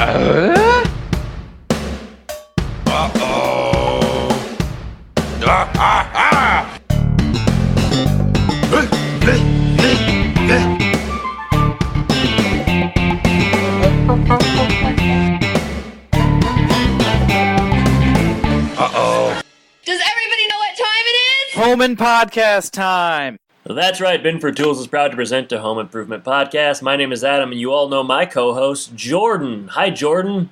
Uh-oh. Does everybody know what time it is? Home and podcast time. That's right, Binford Tools is proud to present a Home Improvement Podcast. My name is Adam, and you all know my co-host, Jordan. Hi, Jordan.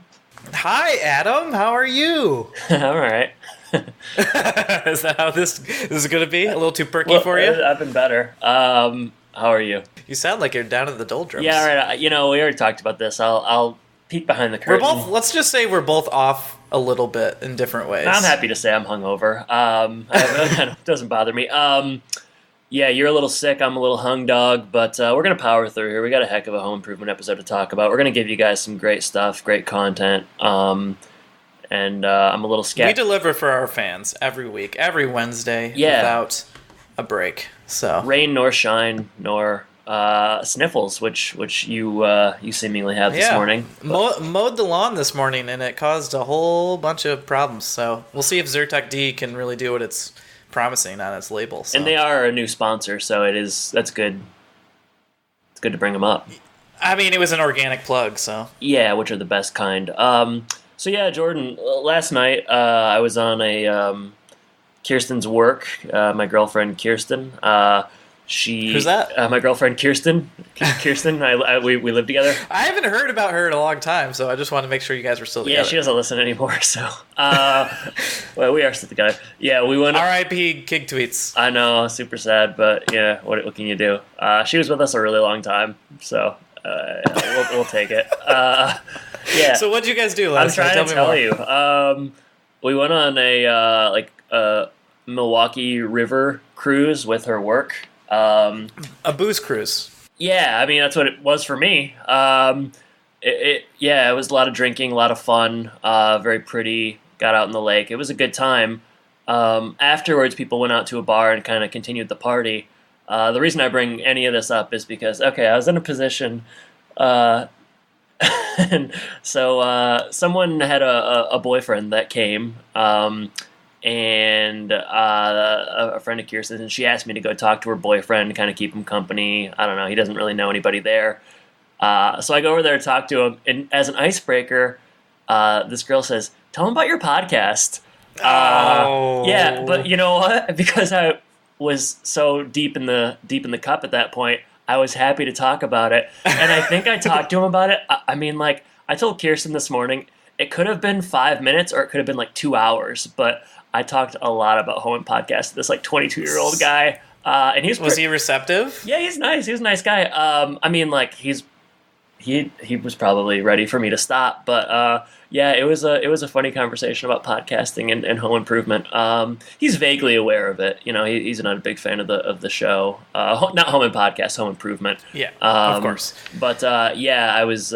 Hi, Adam. How are you? All right. Is that how this is going to be? A little too perky for you? I've been better. How are you? You sound like you're down in the doldrums. Yeah, all right. We already talked about this. I'll peek behind the curtain. Let's just say we're both off a little bit in different ways. I'm happy to say I'm hungover. It doesn't bother me. Yeah, you're a little sick, I'm a little hung dog, but we're going to power through here. We got a heck of a home improvement episode to talk about. We're going to give you guys some great stuff, great content, and I'm a little scared. We deliver for our fans every week, every Wednesday, without a break. So rain nor shine nor sniffles, which you seemingly have this morning. Mowed the lawn this morning, and it caused a whole bunch of problems. So we'll see if Zyrtec D can really do what it's promising on its label. So. And they are a new sponsor, so that's good. It's good to bring them up. I mean, it was an organic plug, so. Yeah, which are the best kind. So yeah, Jordan, last night I was on a Kirsten's work, my girlfriend Kirsten. Who's that? My girlfriend Kirsten. Kirsten, we live together. I haven't heard about her in a long time, so I just wanted to make sure you guys were still together. Yeah, she doesn't listen anymore, so. Well, we are still together. Yeah, we went. R.I.P. Kig tweets. I know, super sad, but yeah, what can you do? She was with us a really long time, so we'll take it. Yeah. So what did you guys do last night? I'm trying to tell you. We went on a Milwaukee River cruise with her work. A booze cruise. Yeah, I mean that's what it was for me. It was a lot of drinking, a lot of fun, very pretty. Got out in the lake. It was a good time. Afterwards, people went out to a bar and kind of continued the party. The reason I bring any of this up is because I was in a position, and so someone had a boyfriend that came. And a friend of Kirsten's, and she asked me to go talk to her boyfriend, kind of keep him company. I don't know. He doesn't really know anybody there. So I go over there to talk to him, and as an icebreaker, this girl says, "Tell him about your podcast." Yeah, but you know what? Because I was so deep in the cup at that point, I was happy to talk about it, and I think I talked to him about it. I mean, like I told Kirsten this morning, it could have been 5 minutes or it could have been like 2 hours, but I talked a lot about Home and Podcast to this like 22-year-old guy, and was he receptive? Yeah, he's nice. He's a nice guy. I mean, like he was probably ready for me to stop, but yeah, it was a funny conversation about podcasting and home improvement. He's vaguely aware of it. You know, he's not a big fan of the show. Not Home and Podcast, Home Improvement. Yeah, of course. But yeah, I was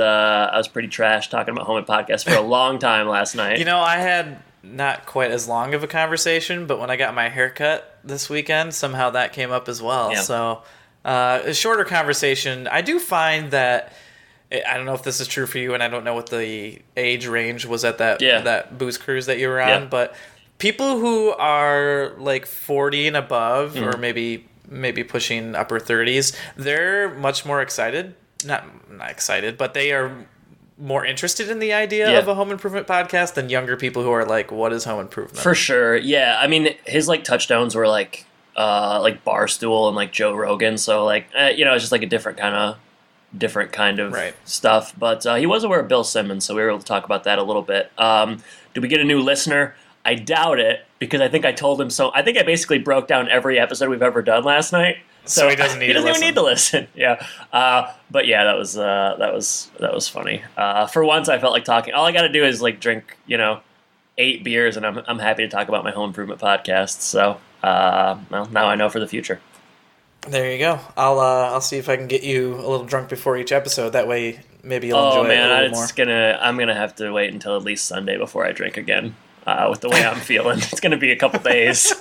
pretty trash talking about Home and Podcast for a long time last night. You know, I had not quite as long of a conversation, but when I got my haircut this weekend, somehow that came up as well. Yeah. So a shorter conversation. I do find that, I don't know if this is true for you, and I don't know what the age range was at that booze cruise that you were on, but people who are like 40 and above, or maybe pushing upper 30s, they're much more excited. Not excited, but they are more interested in the idea of a home improvement podcast than younger people who are like, what is home improvement? For sure. Yeah. I mean, his like touchdowns were like Barstool and like Joe Rogan. So like, it's just like a different kind of stuff. But he was aware of Bill Simmons, so we were able to talk about that a little bit. Did we get a new listener? I doubt it, because I think I told him so. I think I basically broke down every episode we've ever done last night. So he doesn't even need to listen. Yeah. But yeah, that was funny. For once, I felt like talking. All I got to do is like drink, 8 beers, and I'm happy to talk about my home improvement podcast. So, well, now I know for the future. There you go. I'll see if I can get you a little drunk before each episode. That way, maybe you'll enjoy it a little more. I'm gonna have to wait until at least Sunday before I drink again. With the way I'm feeling, it's gonna be a couple days.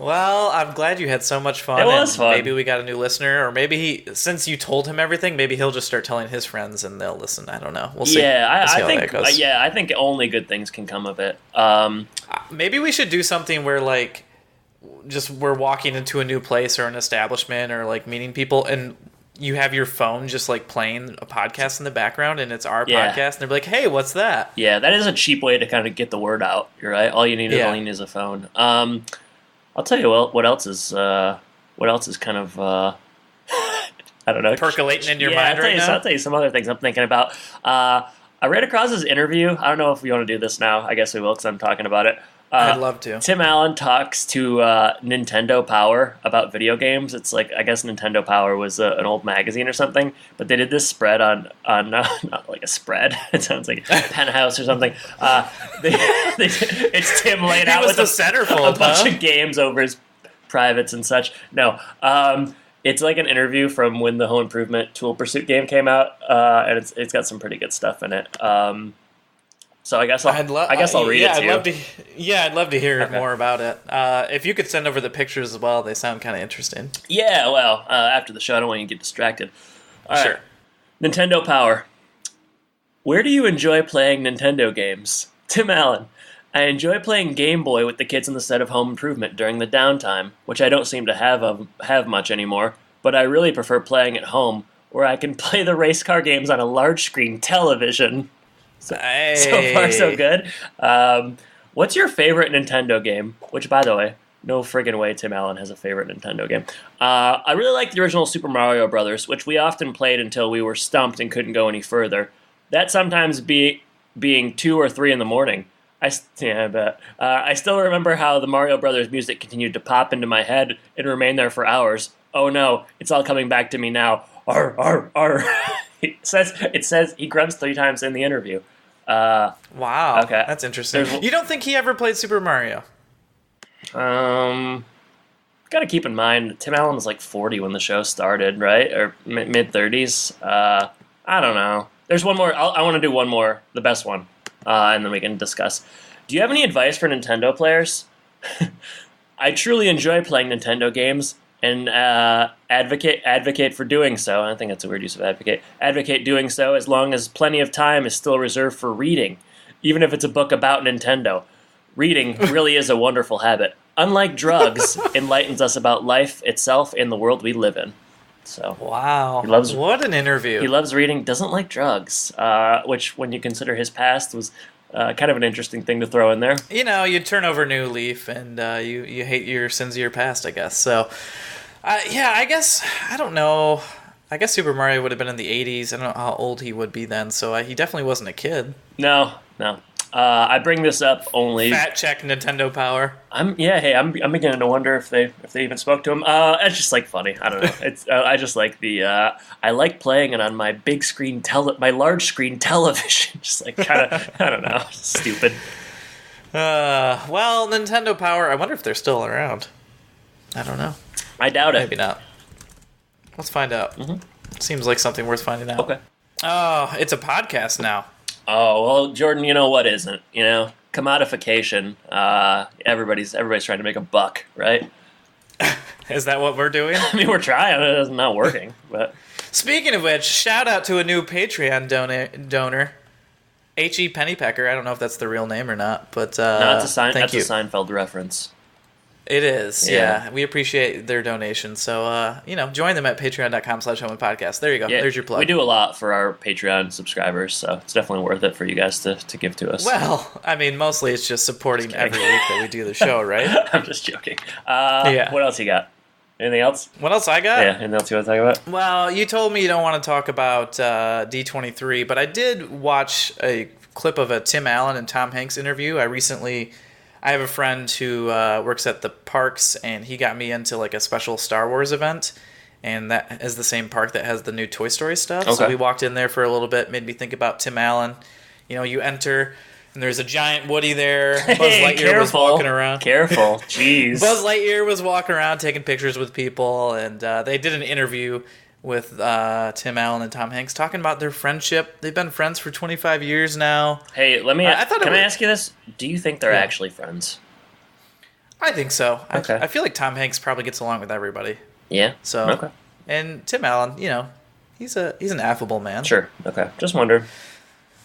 Well, I'm glad you had so much fun. It was fun. Maybe we got a new listener, or maybe since you told him everything, maybe he'll just start telling his friends and they'll listen. I don't know. We'll see. Yeah, We'll see I how think. that goes. Yeah, I think only good things can come of it. Maybe we should do something where like just we're walking into a new place or an establishment or like meeting people and you have your phone just like playing a podcast in the background and it's our podcast and they're like, hey, what's that? Yeah, that is a cheap way to kind of get the word out. You're right. All you need is a phone. I'll tell you what else is kind of I don't know, percolating in your mind right now. I'll tell you some other things I'm thinking about. I read across his interview. I don't know if we want to do this now. I guess we will because I'm talking about it. I'd love to. Tim Allen talks to Nintendo Power about video games. It's like, I guess Nintendo Power was an old magazine or something, but they did this spread on not like a spread. It sounds like a Penthouse or something. It's Tim laid out with the centerfold, a bunch of games over his privates and such. No, it's like an interview from when the Home Improvement Tool Pursuit game came out, and it's got some pretty good stuff in it. So I guess I'll read it to you. I'd love to hear more about it. If you could send over the pictures as well, they sound kind of interesting. Yeah, well, after the show, I don't want you to get distracted. All right. Sure. Nintendo Power. Where do you enjoy playing Nintendo games? Tim Allen. I enjoy playing Game Boy with the kids in the set of Home Improvement during the downtime, which I don't seem to have much anymore, but I really prefer playing at home, where I can play the race car games on a large screen television. So far, so good. What's your favorite Nintendo game? Which, by the way, no friggin' way Tim Allen has a favorite Nintendo game. I really like the original Super Mario Brothers, which we often played until we were stumped and couldn't go any further. That sometimes being 2 or 3 in the morning. I bet. I still remember how the Mario Brothers music continued to pop into my head and remain there for hours. Oh no, it's all coming back to me now. Arr, arr, arr. It says he grunts 3 times in the interview. Wow. Okay. That's interesting. You don't think he ever played Super Mario? Got to keep in mind, Tim Allen was like 40 when the show started, right? Or mid-30s. I don't know. There's one more. I want to do one more, the best one, and then we can discuss. Do you have any advice for Nintendo players? I truly enjoy playing Nintendo games, and advocate for doing so. I think that's a weird use of advocate. Advocate doing so as long as plenty of time is still reserved for reading, even if it's a book about Nintendo. Reading really is a wonderful habit. Unlike drugs, enlightens us about life itself and the world we live in. So wow, what an interview. He loves reading, doesn't like drugs, which, when you consider his past, was kind of an interesting thing to throw in there. You know, you turn over a new leaf, and you hate your sins of your past, I guess. So, I guess, I don't know. I guess Super Mario would have been in the 80s. I don't know how old he would be then, so he definitely wasn't a kid. No. I bring this up only. Fact check Nintendo Power. I'm beginning to wonder if they even spoke to him. It's just like funny. I don't know. It's I just like the I like playing it on my big screen my large screen television. Just like kind of I don't know, stupid. Well, Nintendo Power. I wonder if they're still around. I don't know. I doubt it. Maybe not. Let's find out. Mm-hmm. Seems like something worth finding out. Okay. Oh, it's a podcast now. Oh, well, Jordan, you know what isn't? You know, commodification. Everybody's trying to make a buck, right? Is that what we're doing? I mean, we're trying. It's not working. But speaking of which, shout out to a new Patreon donor, H.E. Pennypecker. I don't know if that's the real name or not, but no, that's a thank you. Seinfeld reference. It is, yeah. We appreciate their donation. So, join them at patreon.com/homepodcast. There you go. Yeah, there's your plug. We do a lot for our Patreon subscribers, so it's definitely worth it for you guys to give to us. Well, I mean, mostly it's just supporting every week that we do the show, right? I'm just joking. What else you got? Anything else? What else I got? Yeah, anything else you want to talk about? Well, you told me you don't want to talk about D23, but I did watch a clip of a Tim Allen and Tom Hanks interview. I have a friend who works at the parks, and he got me into like a special Star Wars event, and that is the same park that has the new Toy Story stuff. Okay. So we walked in there for a little bit, made me think about Tim Allen. You know, you enter, and there's a giant Woody there. Buzz Lightyear was walking around. Careful, jeez. Buzz Lightyear was walking around taking pictures with people, and they did an interview with Tim Allen and Tom Hanks talking about their friendship. They've been friends for 25 years now. Hey, can I ask you this? Do you think they're actually friends? I think so. Okay. I feel like Tom Hanks probably gets along with everybody. Yeah. So, okay. And Tim Allen, he's an affable man. Sure. Okay. Just wondered.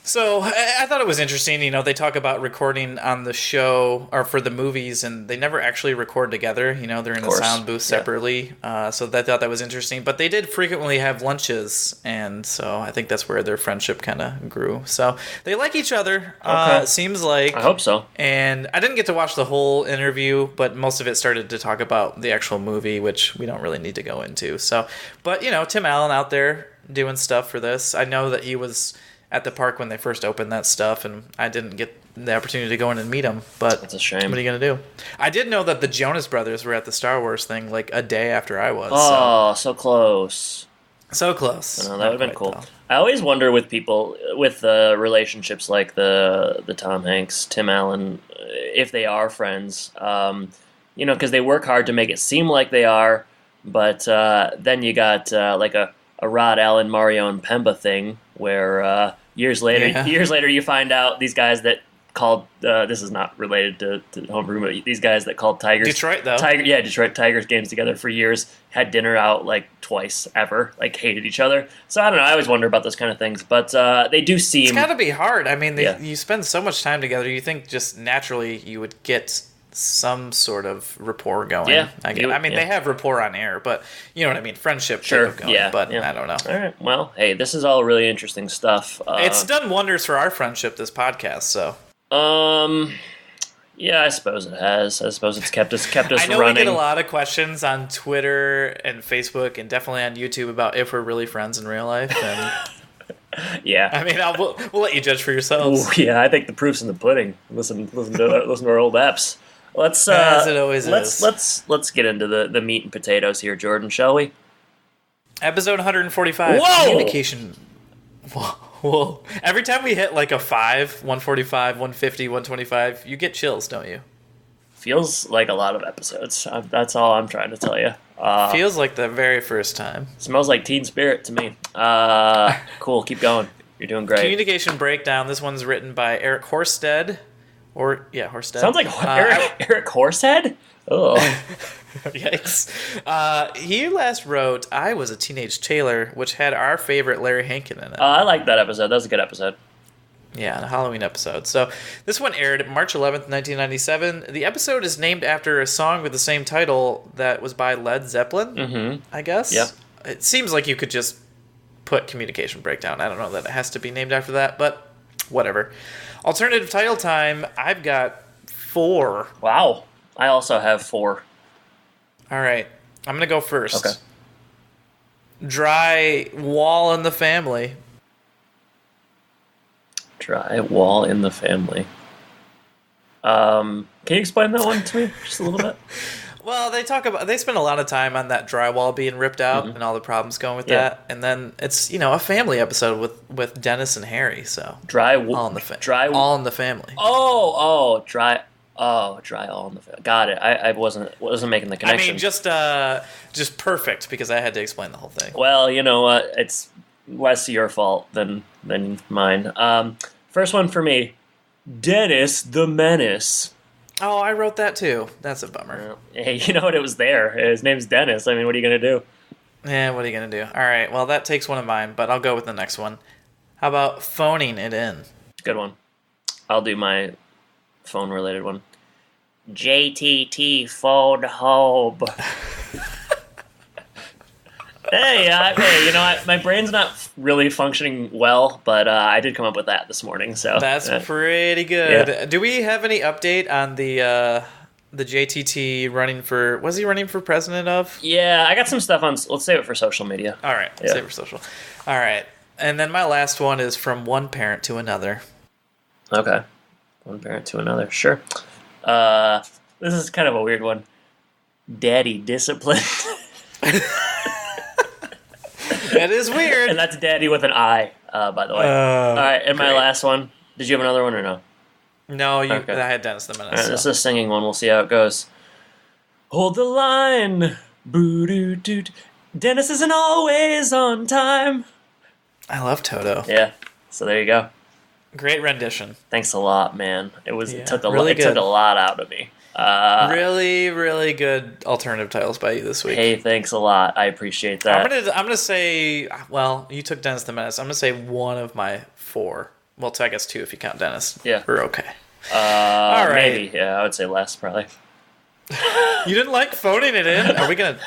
So I thought it was interesting. They talk about recording on the show or for the movies, and they never actually record together. They're in a sound booth separately. So I thought that was interesting. But they did frequently have lunches, and so I think that's where their friendship kind of grew. So they like each other. Okay. Seems like. I hope so. And I didn't get to watch the whole interview, but most of it started to talk about the actual movie, which we don't really need to go into. So, but Tim Allen out there doing stuff for this. I know that he was at the park when they first opened that stuff, and I didn't get the opportunity to go in and meet him. But that's a shame. What are you gonna do? I did know that the Jonas Brothers were at the Star Wars thing like a day after I was. Oh, so close. So close. I know, that would have been cool. Though. I always wonder with people with relationships like the Tom Hanks, Tim Allen, if they are friends. Because they work hard to make it seem like they are, but then you got like a Rod Allen, Mario, and Pemba thing where years later you find out these guys that called this is not related to Homebrew, but these guys that called Tigers Detroit though Detroit Tigers games together for years, had dinner out like twice ever, like hated each other. So I don't know. I always wonder about those kind of things, but they do seem. It's got to be hard. I mean, you spend so much time together. You think just naturally you would get some sort of rapport going. Yeah. They have rapport on air, but you know what I mean? Friendship sure. Going, but I don't know. All right. Well, hey, this is all really interesting stuff. It's done wonders for our friendship, this podcast, so. Yeah, I suppose it has. I suppose it's kept us running. I know we get a lot of questions on Twitter and Facebook and definitely on YouTube about if we're really friends in real life. And yeah. I mean, we'll let you judge for yourselves. Ooh, yeah, I think the proof's in the pudding. Listen to our old eps. Let's as it always is. Let's get into the meat and potatoes here, Jordan, shall we? Episode 145. Whoa! Communication. Whoa. Every time we hit like a 5, 145, 150, 125, you get chills, don't you? Feels like a lot of episodes. That's all I'm trying to tell you. Feels like the very first time. Smells like Teen Spirit to me. Cool, keep going. You're doing great. Communication Breakdown. This one's written by Eric Horsted. Horsted. Sounds like Eric Horsehead? Oh. Yikes. He last wrote I Was a Teenage Tailor, which had our favorite Larry Hankin in it. I like that episode. That was a good episode. Yeah, a Halloween episode. So this one aired March 11th, 1997. The episode is named after a song with the same title that was by Led Zeppelin, I guess. Yep. It seems like you could just put Communication Breakdown. I don't know that it has to be named after that, but whatever. Alternative title time, I've got 4. Wow. I also have 4. All right. I'm going to go first. Okay. Dry Wall in the Family. Dry Wall in the Family. Can you explain that one to me just a little bit? Well, they spend a lot of time on that drywall being ripped out and all the problems going with that, and then it's a family episode with Dennis and Harry. So Dry all in the family. Dry all in the family. Got it. I wasn't making the connection. I mean, just perfect because I had to explain the whole thing. Well, you know what? It's less your fault than mine. First one for me, Dennis the Menace. Oh, I wrote that too. That's a bummer. Hey, you know what? It was there. His name's Dennis. I mean, what are you going to do? Yeah, what are you going to do? All right, well, that takes one of mine, but I'll go with the next one. How about Phoning It In? Good one. I'll do my phone-related one. JTT phone home. Hey, you know what? My brain's not really functioning well, but I did come up with that this morning. So that's pretty good. Yeah. Do we have any update on the JTT running for? Was he running for president of? Yeah, I got some stuff on. Let's save it for social media. All right, save it for social. All right, and then my last one is from one parent to another. Okay, one parent to another. Sure. This is kind of a weird one. Daddy disciplined. That is weird. And that's Daddy with an I, by the way. All right, and my last one. Did you have another one or no? No, Okay. I had Dennis the Menace. All right, this is a singing one. We'll see how it goes. Hold the line. Boo-doo-doo. Dennis isn't always on time. I love Toto. Yeah, so there you go. Great rendition. Thanks a lot, man. It took a really lot out of me. Really, really good alternative titles by you this week. Hey, thanks a lot. I appreciate that. I'm gonna say, well, you took Dennis the Menace. I'm gonna say one of my 4. Well, I guess 2 if you count Dennis. Yeah. We're okay. All right. Maybe. Yeah, I would say less, probably. You didn't like phoning it in? Are we gonna...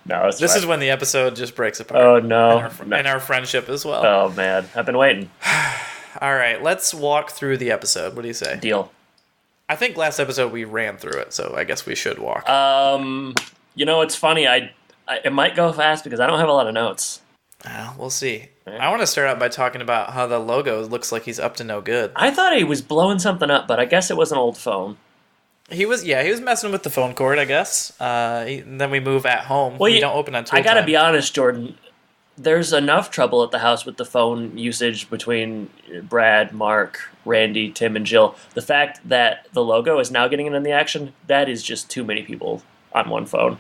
No, it's This fine. is when the episode just breaks apart. Oh, no. And our friendship as well. Oh, man. I've been waiting. All right, let's walk through the episode. What do you say? Deal. I think last episode we ran through it, so I guess we should walk. It's funny. It might go fast because I don't have a lot of notes. We'll see. Right. I want to start out by talking about how the logo looks like he's up to no good. I thought he was blowing something up, but I guess it was an old phone. He was messing with the phone cord, I guess. Then we move at home. Well, we don't open on tool I gotta time. be honest, Jordan. There's enough trouble at the house with the phone usage between Brad, Mark, Randy, Tim, and Jill. The fact that the logo is now getting in the action, that is just too many people on one phone.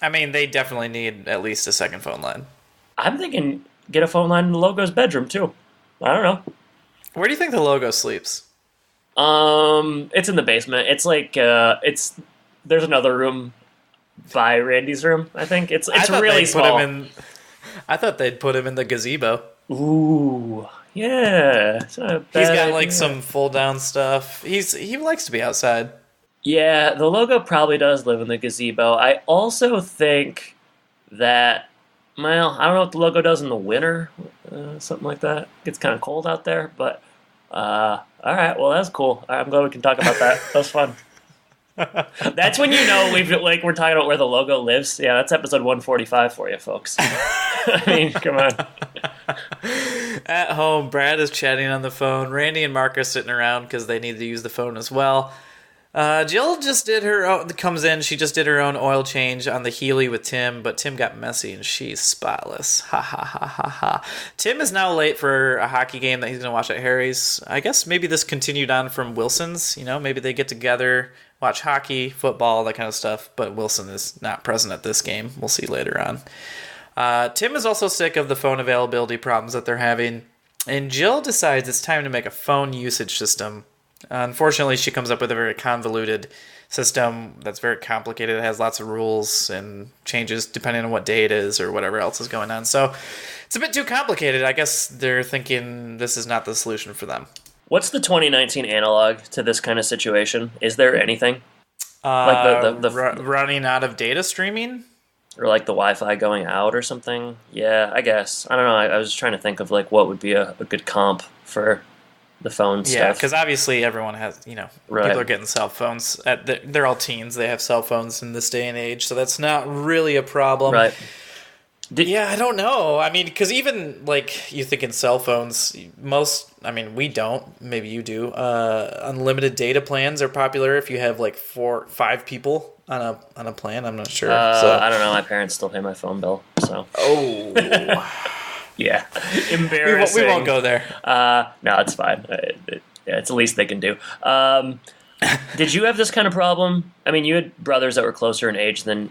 I mean, they definitely need at least a second phone line. I'm thinking get a phone line in the logo's bedroom, too. I don't know. Where do you think the logo sleeps? It's in the basement. It's like, there's another room by Randy's room, I think. It's really small. I thought they'd put him in the gazebo. Ooh, yeah. He's got like some fold down stuff. He likes to be outside. Yeah, the logo probably does live in the gazebo. I also think that, well, I don't know what the logo does in the winter, something like that. It gets kind of cold out there, but all right, well, that's cool. I'm glad we can talk about that. That was fun. That's when you know we're talking about where the logo lives. Yeah, that's episode 145 for you, folks. I mean, come on. At home, Brad is chatting on the phone. Randy and Mark are sitting around because they need to use the phone as well. Jill just did comes in. She just did her own oil change on the Healy with Tim, but Tim got messy and she's spotless. Ha ha ha ha ha. Tim is now late for a hockey game that he's going to watch at Harry's. I guess maybe this continued on from Wilson's. Maybe they get together, watch hockey, football, that kind of stuff, but Wilson is not present at this game. We'll see later on. Tim is also sick of the phone availability problems that they're having, and Jill decides it's time to make a phone usage system. Unfortunately, she comes up with a very convoluted system that's very complicated. It has lots of rules and changes depending on what day it is or whatever else is going on. So it's a bit too complicated. I guess they're thinking this is not the solution for them. What's the 2019 analog to this kind of situation? Is there anything? Like the running out of data streaming? Or like the Wi-Fi going out or something? Yeah, I guess. I don't know. I was just trying to think of like what would be a good comp for the phone stuff. Yeah, because obviously everyone has, Right. People are getting cell phones. They're all teens. They have cell phones in this day and age, so that's not really a problem. Right. I don't know. I mean, because even, like, you think in cell phones, we don't. Maybe you do. Unlimited data plans are popular if you have, like, 5 people on a plan. I'm not sure. I don't know. My parents still pay my phone bill, so. Oh. Yeah. Embarrassing. We won't go there. No, it's fine. It's the least they can do. Did you have this kind of problem? I mean, you had brothers that were closer in age than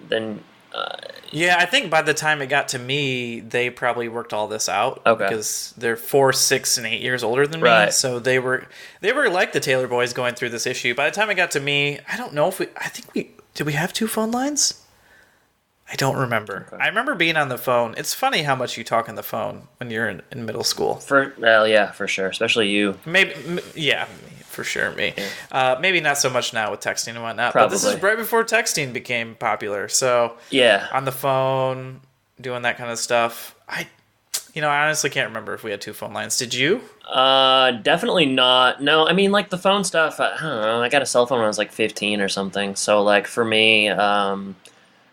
yeah, I think by the time it got to me, they probably worked all this out. Okay. Because they're 4, 6, and 8 years older than me. Right. So they were like the Taylor boys going through this issue. By the time it got to me, I don't know if did we have 2 phone lines? I don't remember. Okay. I remember being on the phone. It's funny how much you talk on the phone when you're in middle school. Yeah, for sure. Especially you. Maybe, yeah, for sure, me. Yeah. Maybe not so much now with texting and whatnot. Probably. But this is right before texting became popular. So yeah, on the phone, doing that kind of stuff. I honestly can't remember if we had 2 phone lines. Did you? Definitely not. No, I mean, like the phone stuff. I don't know. I got a cell phone when I was like 15 or something. So like for me,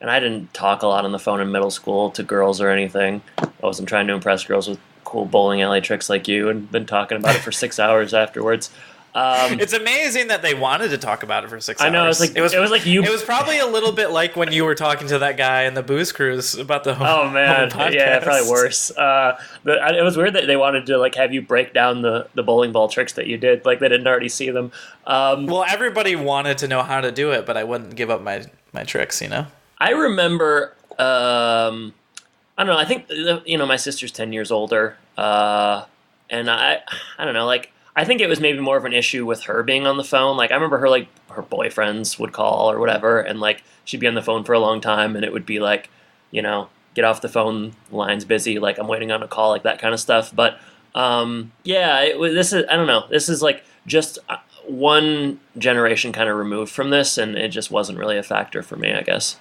and I didn't talk a lot on the phone in middle school to girls or anything. I wasn't trying to impress girls with cool bowling alley tricks like you and been talking about it for 6 hours afterwards. It's amazing that they wanted to talk about it for 6 hours. I know. It was like you. It was probably a little bit like when you were talking to that guy in the Booze Cruise about the home. Oh man, home podcast. Yeah, probably worse. It was weird that they wanted to like have you break down the bowling ball tricks that you did. Like they didn't already see them. Well, everybody wanted to know how to do it, but I wouldn't give up my tricks. I remember. I don't know. I think my sister's 10 years older, and I don't know. Like I think it was maybe more of an issue with her being on the phone. Like I remember her like her boyfriends would call or whatever, and like she'd be on the phone for a long time, and it would be like, get off the phone, line's busy, like I'm waiting on a call, like that kind of stuff. But this is I don't know. This is like just one generation kind of removed from this, and it just wasn't really a factor for me, I guess.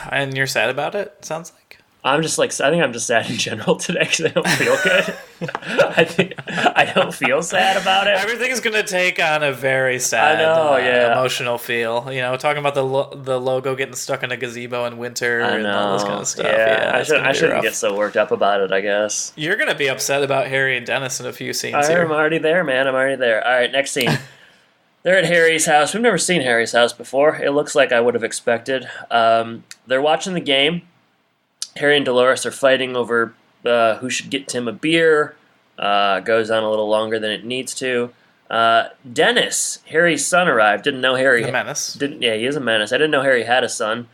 And you're sad about it, sounds like? I'm just like, I think I'm just sad in general today because I don't feel good. I don't feel sad about it. Everything's going to take on a very sad, emotional feel. Talking about the logo getting stuck in a gazebo in winter and all this kind of stuff. Yeah, I shouldn't get so worked up about it, I guess. You're going to be upset about Harry and Dennis in a few scenes here. I'm already there, man. I'm already there. All right, next scene. They're at Harry's house. We've never seen Harry's house before. It looks like I would have expected. They're watching the game. Harry and Dolores are fighting over who should get Tim a beer. Goes on a little longer than it needs to. Dennis, Harry's son, arrived. Didn't know Harry. A menace. He is a menace. I didn't know Harry had a son.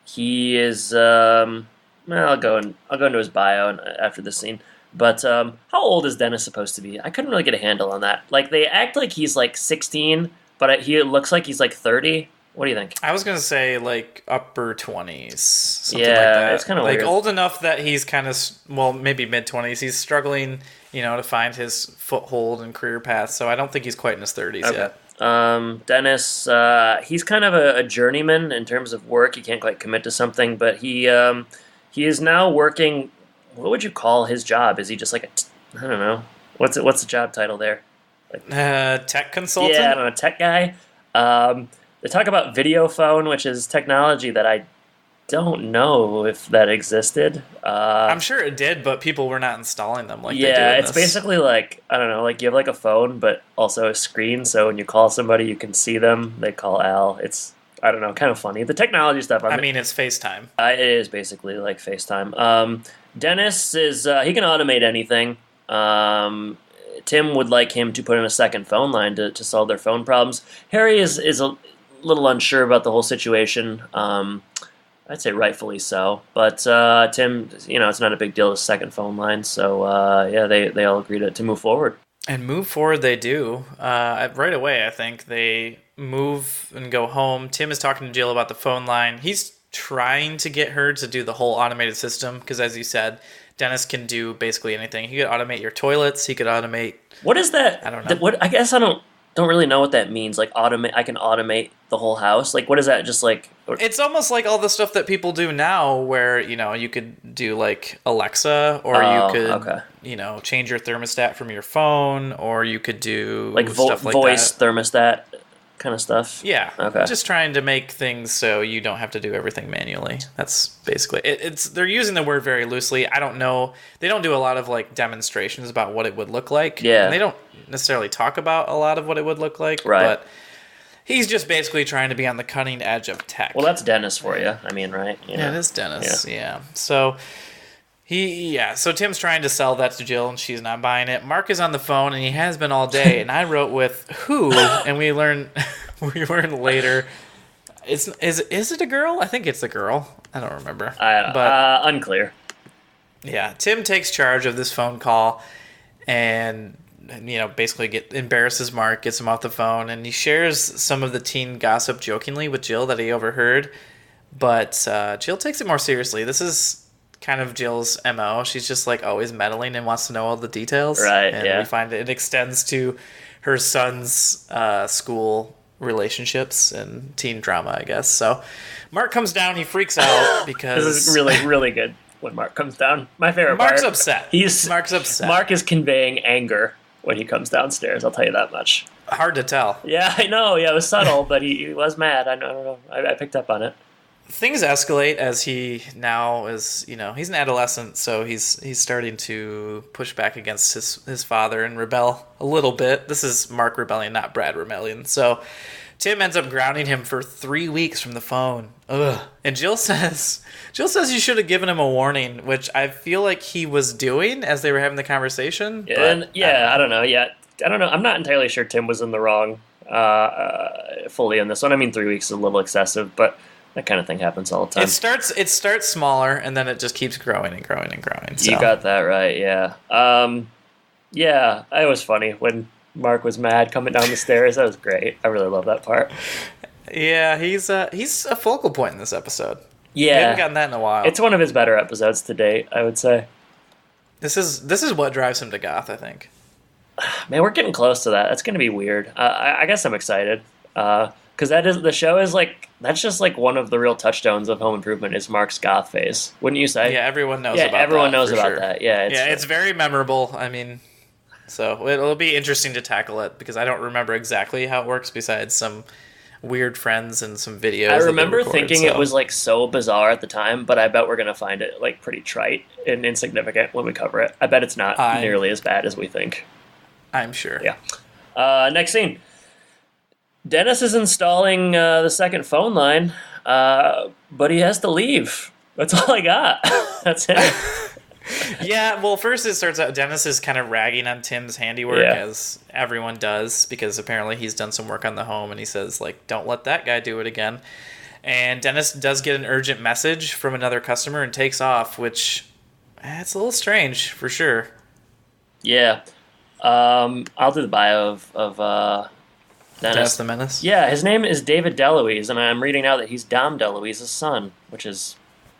He is. I'll go into his bio after this scene. But how old is Dennis supposed to be? I couldn't really get a handle on that. Like they act like he's like 16, but he looks like he's like 30. What do you think? I was going to say, like, upper 20s. Something like that. It's kind of like weird. Old enough that he's kind of, maybe mid-20s. He's struggling, to find his foothold and career path, so I don't think he's quite in his 30s yet. Dennis, he's kind of a journeyman in terms of work. He can't quite commit to something, but he is now working. What would you call his job? Is he just like I don't know. What's the job title there? Like, tech consultant? Yeah, I don't know, tech guy. They talk about video phone, which is technology that I don't know if that existed. I'm sure it did, but people were not installing them like they do in it's basically like, I don't know, like you have like a phone, but also a screen, so when you call somebody, you can see them. They call Al. It's, I don't know, kind of funny. The technology stuff. I mean, it's FaceTime. It is basically like FaceTime. Dennis is, he can automate anything. Tim would like him to put in a second phone line to solve their phone problems. Harry is a little unsure about the whole situation. I'd say rightfully so. But Tim, it's not a big deal, the second phone line. So, they all agree to move forward. And move forward they do. Right away, I think. They move and go home. Tim is talking to Jill about the phone line. He's trying to get her to do the whole automated system because, as you said, Dennis can do basically anything. He could automate your toilets. He could automate... What is that? I don't know. I guess I don't really know what that means. Like automate, I can automate the whole house. Like what is that? Just like it's almost like all the stuff that people do now, where you could do like Alexa, or you could change your thermostat from your phone, or you could do like stuff like voice that. thermostat kind of stuff. Yeah. Okay. Just trying to make things so you don't have to do everything manually. That's basically it. They're using the word very loosely. I don't know. They don't do a lot of like demonstrations about what it would look like. Yeah. And they don't necessarily talk about a lot of what it would look like. Right. But he's just basically trying to be on the cutting edge of tech. Well, that's Dennis for you. I mean, right? Yeah, it is Dennis. Yeah. So so Tim's trying to sell that to Jill, and she's not buying it. Mark is on the phone, and he has been all day. And I wrote with who, and we learn later. Is it a girl? I think it's a girl. I don't remember. But unclear. Yeah, Tim takes charge of this phone call, and basically embarrasses Mark, gets him off the phone, and he shares some of the teen gossip jokingly with Jill that he overheard. But Jill takes it more seriously. This is kind of Jill's MO. She's just like always meddling and wants to know all the details. Right. And we find it extends to her son's school relationships and teen drama, I guess. So Mark comes down, he freaks out because this is really, really good when Mark comes down. My favorite Mark's part. upset. Mark's upset. Mark is conveying anger when he comes downstairs, I'll tell you that much. Hard to tell. Yeah, I know. Yeah, it was subtle, but he was mad. I don't know. I picked up on it. Things escalate as he now is, he's an adolescent, so he's starting to push back against his father and rebel a little bit. This is Mark rebellion, not Brad rebellion. So Tim ends up grounding him for 3 weeks from the phone. Ugh. And Jill says you should have given him a warning, which I feel like he was doing as they were having the conversation. I don't know. Yeah, I don't know. I'm not entirely sure Tim was in the wrong fully on this one. I mean, 3 weeks is a little excessive, but that kind of thing happens all the time. It starts smaller, and then it just keeps growing and growing and growing. So. You got that right, yeah. Yeah, it was funny when Mark was mad coming down the stairs. That was great. I really love that part. Yeah, he's a focal point in this episode. We Yeah, haven't gotten that in a while. it's one of his better episodes to date, I would say. This is what drives him to goth, I think. Man, we're getting close to that. That's going to be weird. I guess I'm excited because the show is like that's just like one of the real touchstones of Home Improvement is Mark's goth phase. Wouldn't you say? Yeah, everyone knows. Yeah, about everyone that, knows for about sure. that. Yeah, It's very memorable. I mean, so it'll be interesting to tackle it because I don't remember exactly how it works besides some weird friends and some videos. I that they remember record, thinking so. it was like so bizarre at the time, but I bet we're gonna find it like pretty trite and insignificant when we cover it. I bet it's not nearly as bad as we think. I'm sure. Yeah. Next scene. Dennis is installing the second phone line, but he has to leave. That's all I got. That's it. Yeah, well, first it starts out Dennis is kind of ragging on Tim's handiwork, as everyone does, because apparently he's done some work on the home, and he says, like, don't let that guy do it again. And Dennis does get an urgent message from another customer and takes off, which, it's a little strange, for sure. Yeah. I'll do the bio of Dennis the Menace? Yeah, his name is David DeLuise, and I'm reading now that he's Dom DeLuise's son, which is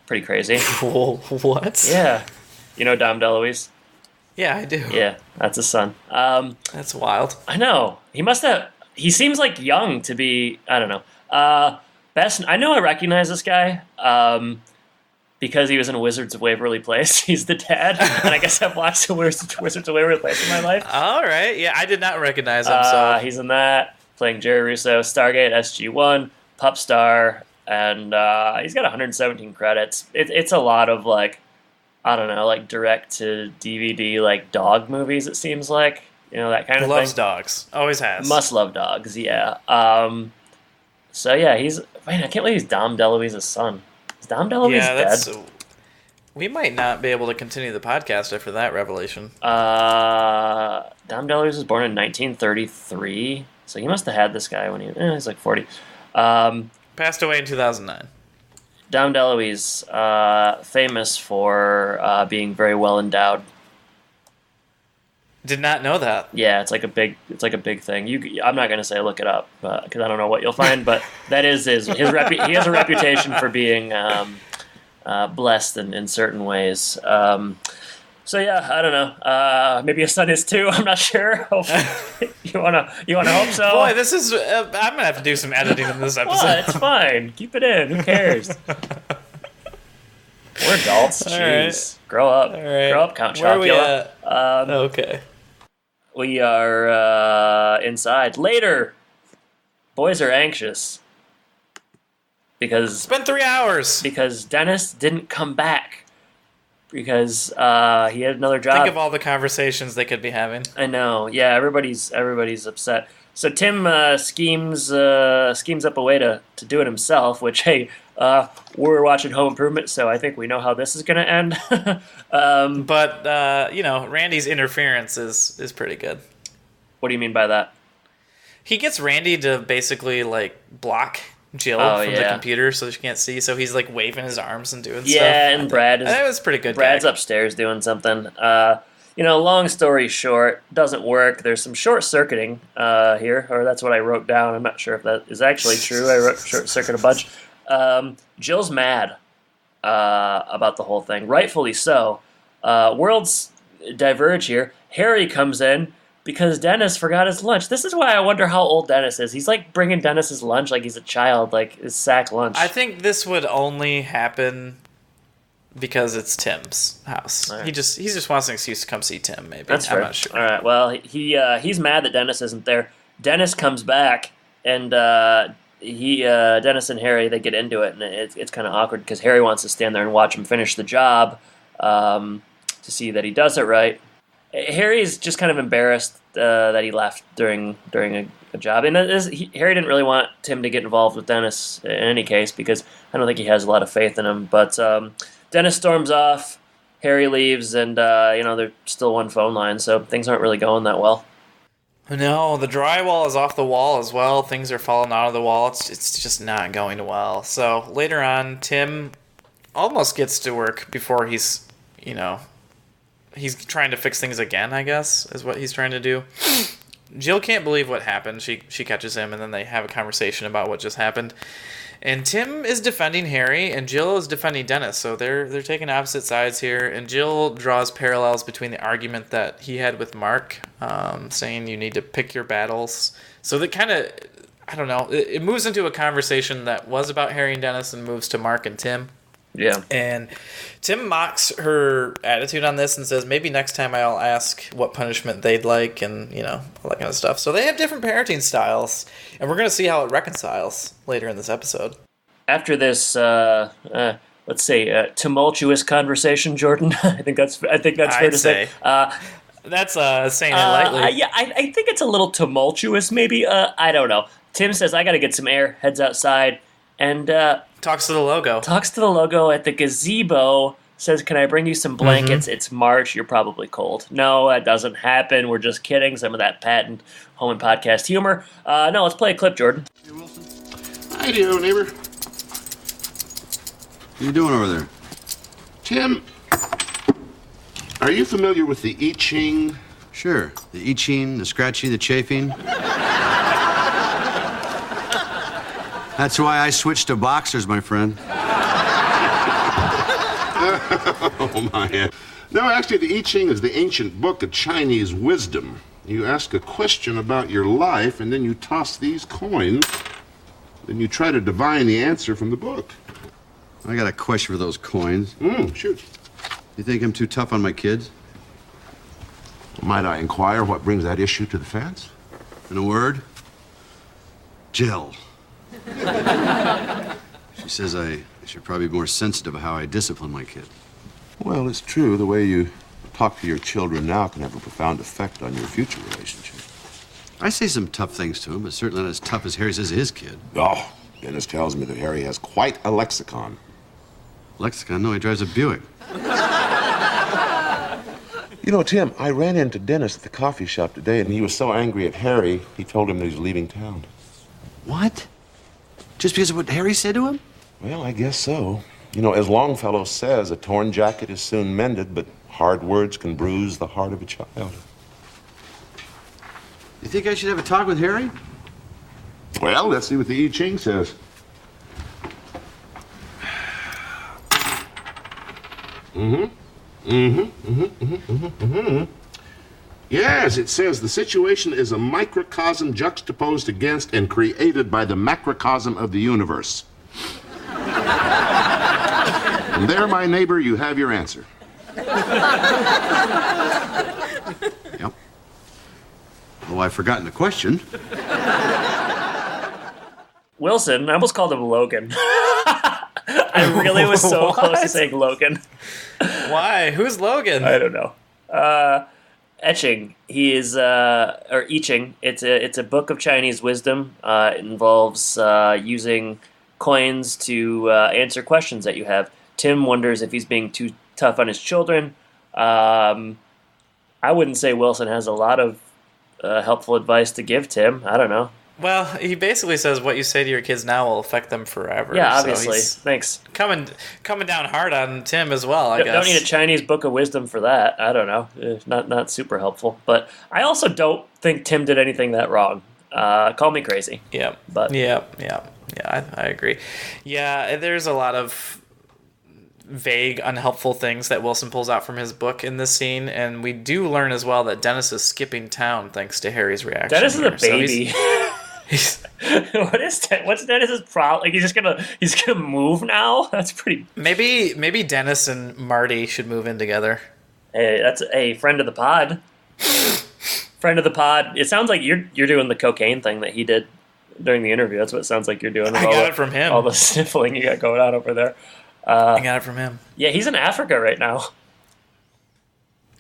pretty crazy. What? Yeah. You know Dom DeLuise? Yeah, I do. Yeah, that's his son. That's wild. I know. He seems like young to be, I don't know. I know I recognize this guy because he was in Wizards of Waverly Place. He's the dad, and I guess I've watched Wizards of Waverly Place in my life. All right. Yeah, I did not recognize him. So He's in that, playing Jerry Russo, Stargate, SG-1, Pup Star, and he's got 117 credits. It's a lot of, like, I don't know, like direct-to-DVD, like dog movies, it seems like. You know, that kind of loves thing. dogs. Always has. Must love dogs, yeah. So, yeah, I can't believe he's Dom DeLuise's son. Is Dom DeLuise dead? We might not be able to continue the podcast after that revelation. Dom DeLuise was born in 1933, so he must have had this guy when he was like 40. Passed away in 2009. Dom DeLuise, famous for being very well endowed. Did not know that. Yeah, it's like a big thing. I'm not going to say look it up because I don't know what you'll find, but that is he has a reputation for being blessed in certain ways. So yeah, I don't know. Maybe his son is too. I'm not sure. You wanna hope so? Boy, this is. I'm gonna have to do some editing in this episode. Well, it's fine. Keep it in. Who cares? We're adults. Jeez, right. Grow up. All right. Grow up, Count Where are we Chocula. at? Okay. We are inside. Later, boys are anxious because It's been 3 hours. because Dennis didn't come back because he had another job. Think of all the conversations they could be having. I know. Yeah, everybody's upset. So Tim schemes up a way to do it himself. Which hey, we're watching Home Improvement, so I think we know how this is going to end. But Randy's interference is pretty good. What do you mean by that? He gets Randy to basically like block Jill from the computer so she can't see. So he's like waving his arms and doing stuff. Yeah, and that was pretty good. Brad's upstairs doing something. Long story short, doesn't work. There's some short circuiting here, or that's what I wrote down. I'm not sure if that is actually true. I wrote short circuit a bunch. Jill's mad about the whole thing, rightfully so. Worlds diverge here. Harry comes in because Dennis forgot his lunch. This is why I wonder how old Dennis is. He's like bringing Dennis's lunch like he's a child, like his sack lunch. I think this would only happen because it's Tim's house. Right. He just wants an excuse to come see Tim. Maybe that's fair. I'm not sure. All right. Well, he's mad that Dennis isn't there. Dennis comes back, and Dennis and Harry, they get into it, and it's kind of awkward because Harry wants to stand there and watch him finish the job to see that he does it right. Harry's just kind of embarrassed that he left during a job, and Harry didn't really want Tim to get involved with Dennis in any case because I don't think he has a lot of faith in him. But Dennis storms off, Harry leaves, and there's still one phone line, so things aren't really going that well. No, the drywall is off the wall as well. Things are falling out of the wall. It's just not going well. So later on, Tim almost gets to work before he's, he's trying to fix things again, I guess, is what he's trying to do. Jill can't believe what happened. She catches him, and then they have a conversation about what just happened. And Tim is defending Harry, and Jill is defending Dennis. So they're taking opposite sides here. And Jill draws parallels between the argument that he had with Mark, saying you need to pick your battles. So that kind of, I don't know, it moves into a conversation that was about Harry and Dennis and moves to Mark and Tim. Yeah. And Tim mocks her attitude on this and says, maybe next time I'll ask what punishment they'd like and, all that kind of stuff. So they have different parenting styles, and we're going to see how it reconciles later in this episode. After this, let's say, tumultuous conversation, Jordan, I think that's fair to say. That's saying it lightly. Yeah, I think it's a little tumultuous, maybe. I don't know. Tim says, I got to get some air, heads outside, and talks to the logo. Talks to the logo at the gazebo, says, can I bring you some blankets? It's March, you're probably cold. No, that doesn't happen. We're just kidding. Some of that patent home and podcast humor. No, let's play a clip, Jordan. Hey, Wilson. Hi, dear neighbor. What are you doing over there? Tim, are you familiar with the I Ching? Sure. The itching, the scratchy, the chafing. That's why I switched to boxers, my friend. Oh, my. No, actually, the I Ching is the ancient book of Chinese wisdom. You ask a question about your life, and then you toss these coins. Then you try to divine the answer from the book. I got a question for those coins. Shoot. You think I'm too tough on my kids? Might I inquire what brings that issue to the fence? In a word, Jill. She says I should probably be more sensitive of how I discipline my kid. Well, it's true. The way you talk to your children now can have a profound effect on your future relationship. I say some tough things to him, but certainly not as tough as Harry says to his kid. Oh, Dennis tells me that Harry has quite a lexicon. Lexicon? No, he drives a Buick. You know, Tim, I ran into Dennis at the coffee shop today, and he was so angry at Harry, he told him that he's leaving town. What? Just because of what Harry said to him? Well, I guess so. You know, as Longfellow says, a torn jacket is soon mended, but hard words can bruise the heart of a child. You think I should have a talk with Harry? Well, let's see what the I Ching says. Yes, it says the situation is a microcosm juxtaposed against and created by the macrocosm of the universe. And there, my neighbor, you have your answer. Yep. Oh, I've forgotten the question. Wilson, I almost called him Logan. I really was so close to saying Logan. Why? Who's Logan? I don't know. Etching. He is, or I Ching. It's a book of Chinese wisdom. It involves using coins to answer questions that you have. Tim wonders if he's being too tough on his children. I wouldn't say Wilson has a lot of helpful advice to give Tim. I don't know. Well, he basically says what you say to your kids now will affect them forever. Yeah, obviously. So thanks. Coming down hard on Tim as well, I guess. Don't need a Chinese book of wisdom for that. I don't know. Not super helpful. But I also don't think Tim did anything that wrong. Call me crazy. Yeah. But Yeah, I agree. Yeah, there's a lot of vague, unhelpful things that Wilson pulls out from his book in this scene, and we do learn as well that Dennis is skipping town thanks to Harry's reaction. Dennis is a baby. What's Dennis's problem? Like he's gonna move now? That's pretty. Maybe Dennis and Marty should move in together. Hey, that's a friend of the pod. Friend of the pod. It sounds like you're doing the cocaine thing that he did during the interview. That's what it sounds like you're doing. I got it from him. All the sniffling you got going on over there. I got it from him. Yeah, he's in Africa right now.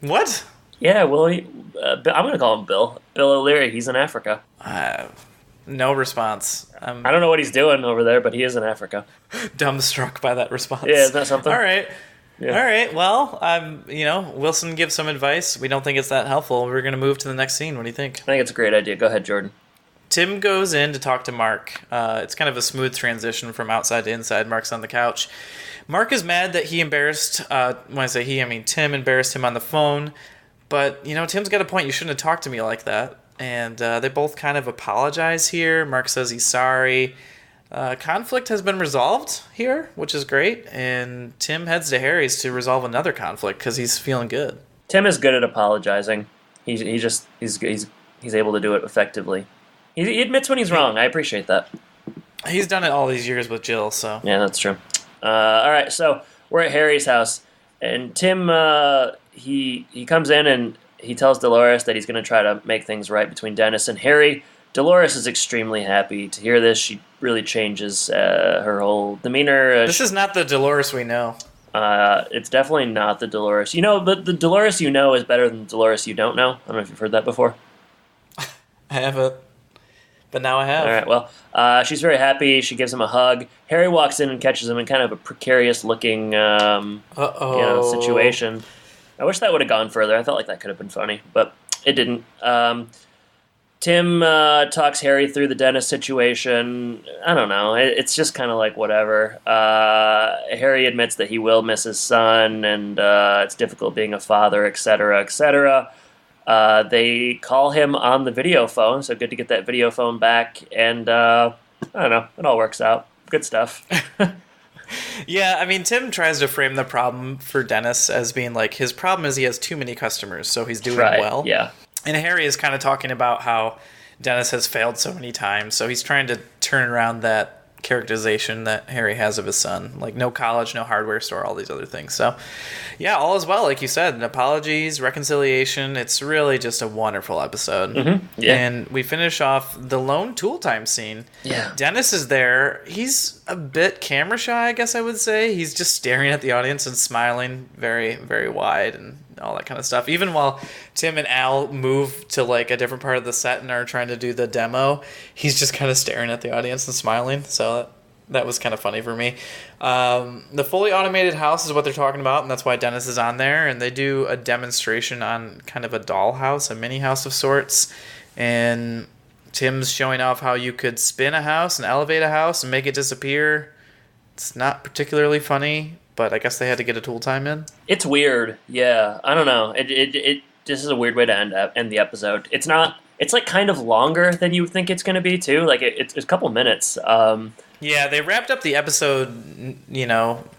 What? Yeah, Willie. I'm gonna call him Bill. Bill O'Leary. He's in Africa. No response. I don't know what he's doing over there, but he is in Africa. Dumbstruck by that response. Yeah, isn't that something? All right. Yeah. All right. Well, Wilson gives some advice. We don't think it's that helpful. We're going to move to the next scene. What do you think? I think it's a great idea. Go ahead, Jordan. Tim goes in to talk to Mark. It's kind of a smooth transition from outside to inside. Mark's on the couch. Mark is mad that he embarrassed, when I say he, I mean Tim embarrassed him on the phone. But, Tim's got a point. You shouldn't have talked to me like that. And they both kind of apologize here. Mark says he's sorry. Conflict has been resolved here, which is great. And Tim heads to Harry's to resolve another conflict because he's feeling good. Tim is good at apologizing. He's able to do it effectively. He admits when he's wrong. I appreciate that. He's done it all these years with Jill, so. Yeah, that's true. All right, so we're at Harry's house, and Tim, he comes in and he tells Dolores that he's going to try to make things right between Dennis and Harry. Dolores is extremely happy to hear this. She really changes her whole demeanor. This is not the Dolores we know. It's definitely not the Dolores. But the Dolores you know is better than the Dolores you don't know. I don't know if you've heard that before. I haven't. But now I have. All right, well, she's very happy. She gives him a hug. Harry walks in and catches him in kind of a precarious-looking situation. I wish that would have gone further. I felt like that could have been funny, but it didn't. Tim talks Harry through the Dennis situation. I don't know. It's just kind of like whatever. Harry admits that he will miss his son, and it's difficult being a father, etc., etc. They call him on the video phone, so good to get that video phone back. And I don't know. It all works out. Good stuff. Yeah, I mean, Tim tries to frame the problem for Dennis as being like, his problem is he has too many customers, so he's doing well. Yeah. And Harry is kind of talking about how Dennis has failed so many times, so he's trying to turn around that characterization that Harry has of his son. Like, no college, no hardware store, all these other things. So, yeah, all is well, like you said. Apologies, reconciliation. It's really just a wonderful episode. Mm-hmm. Yeah. And we finish off the lone tool time scene. Yeah. Dennis is there. He's a bit camera shy, I guess I would say. He's just staring at the audience and smiling very, very wide and all that kind of stuff. Even while Tim and Al move to like a different part of the set and are trying to do the demo, he's just kind of staring at the audience and smiling. So that was kind of funny for me. The fully automated house is what they're talking about, and that's why Dennis is on there. And they do a demonstration on kind of a dollhouse, a mini house of sorts. And Tim's showing off how you could spin a house and elevate a house and make it disappear. It's not particularly funny, but I guess they had to get a tool time in. It's weird. Yeah, I don't know. It this is a weird way to end the episode. It's not. It's like kind of longer than you would think it's going to be too. Like it's a couple minutes. Yeah, they wrapped up the episode,